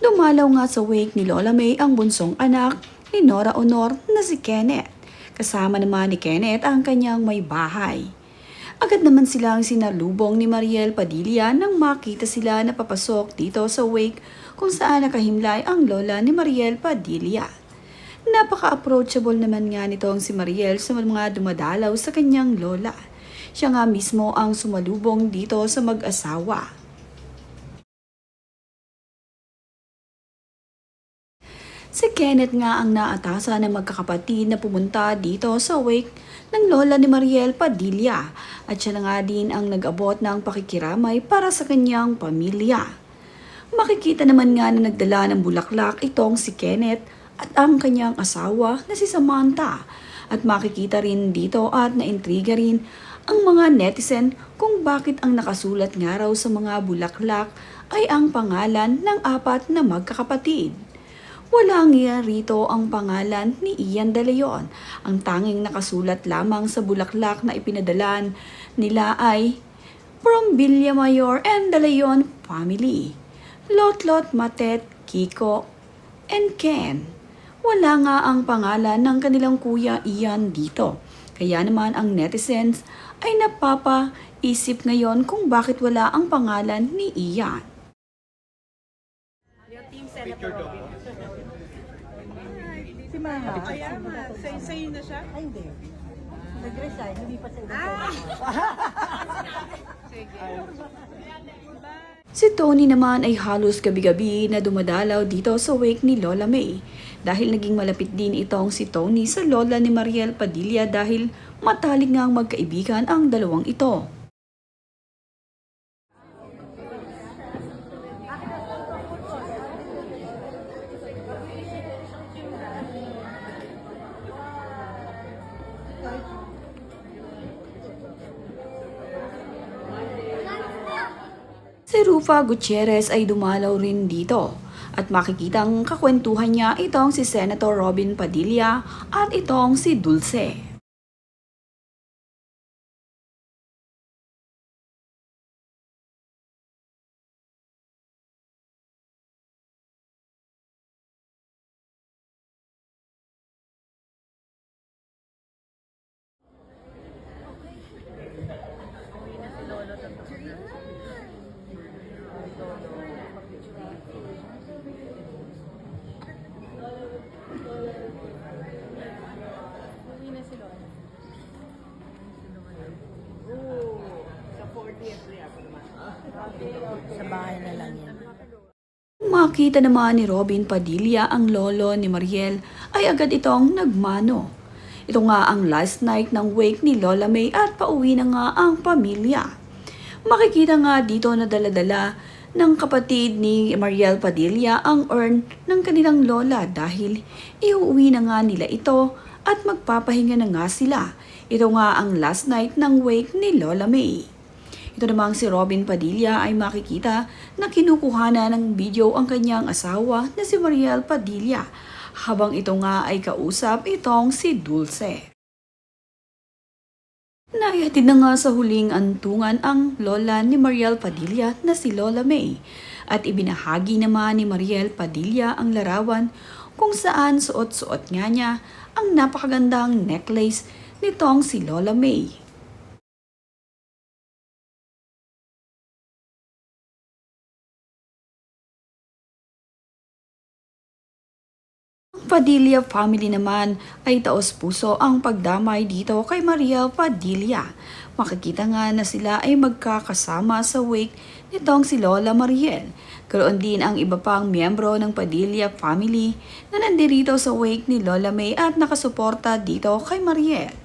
Dumalaw nga sa wake ni Lola May ang bunsong anak ni Nora Honor na si Kenneth. Kasama naman ni Kenneth ang kanyang may bahay. Agad naman silang sinalubong ni Mariel Padilla nang makita sila na papasok dito sa wake kung saan nakahimlay ang lola ni Mariel Padilla. Napaka-approachable naman nga nitong si Mariel sa mga dumadalaw sa kanyang lola. Siya nga mismo ang sumalubong dito sa mag-asawa. Si Kenneth nga ang naatasa ng magkakapatid na pumunta dito sa wake ng lola ni Mariel Padilla at siya na nga din ang nag-abot ng pakikiramay para sa kanyang pamilya. Makikita naman nga na nagdala ng bulaklak itong si Kenneth at ang kanyang asawa na si Samantha at makikita rin dito at naintriga rin ang mga netizen kung bakit ang nakasulat nga raw sa mga bulaklak ay ang pangalan ng apat na magkakapatid. Wala nga rito ang pangalan ni Ian De Leon. Ang tanging nakasulat lamang sa bulaklak na ipinadalan nila ay from Villamayor and De Leon family. Lotlot, Matet, Kiko, and Ken. Wala nga ang pangalan ng kanilang kuya Ian dito. Kaya naman ang netizens ay napapaisip ngayon kung bakit wala ang pangalan ni Ian. Yung team Senator Robin. Si Mama. Kaya nga, sa'yo na siya? Ay, hindi. Nag-resign, hindi pa sa ibang Sige. Si Tony naman ay halos gabi-gabi na dumadalaw dito sa wake ni Lola May dahil naging malapit din itong si Tony sa lola ni Mariel Padilla dahil matalik ngang magkaibigan ang dalawang ito. Si Rufa Gutierrez ay dumalaw rin dito at makikitang kakwentuhan niya itong si Senator Robin Padilla at itong si Dulce. Uwi na si Lola. Sa 40th day ako naman. Sa bahay na lang yan. Makita naman ni Robin Padilla ang lolo ni Mariel ay agad itong nagmano. Ito nga ang last night ng wake ni Lola May at pauwi na nga ang pamilya. Makikita nga dito na dala-dala ng kapatid ni Mariel Padilla ang urn ng kanilang lola dahil iuwi na nga nila ito at magpapahinga na nga sila. Ito nga ang last night ng wake ni Lola May. Ito namang si Robin Padilla ay makikita na kinukuhana ng video ang kanyang asawa na si Mariel Padilla habang ito nga ay kausap itong si Dulce. Naihatid na nga sa huling antungan ang lola ni Mariel Padilla na si Lola May at ibinahagi naman ni Mariel Padilla ang larawan kung saan suot-suot nga niya ang napakagandang necklace nitong si Lola May. Ang Padilla family naman ay taos-puso ang pagdamay dito kay Mariel Padilla. Makikita nga na sila ay magkakasama sa wake nitong si Lola Mariel. Karoon din ang iba pang miyembro ng Padilla family na nandirito sa wake ni Lola May at nakasuporta dito kay Mariel.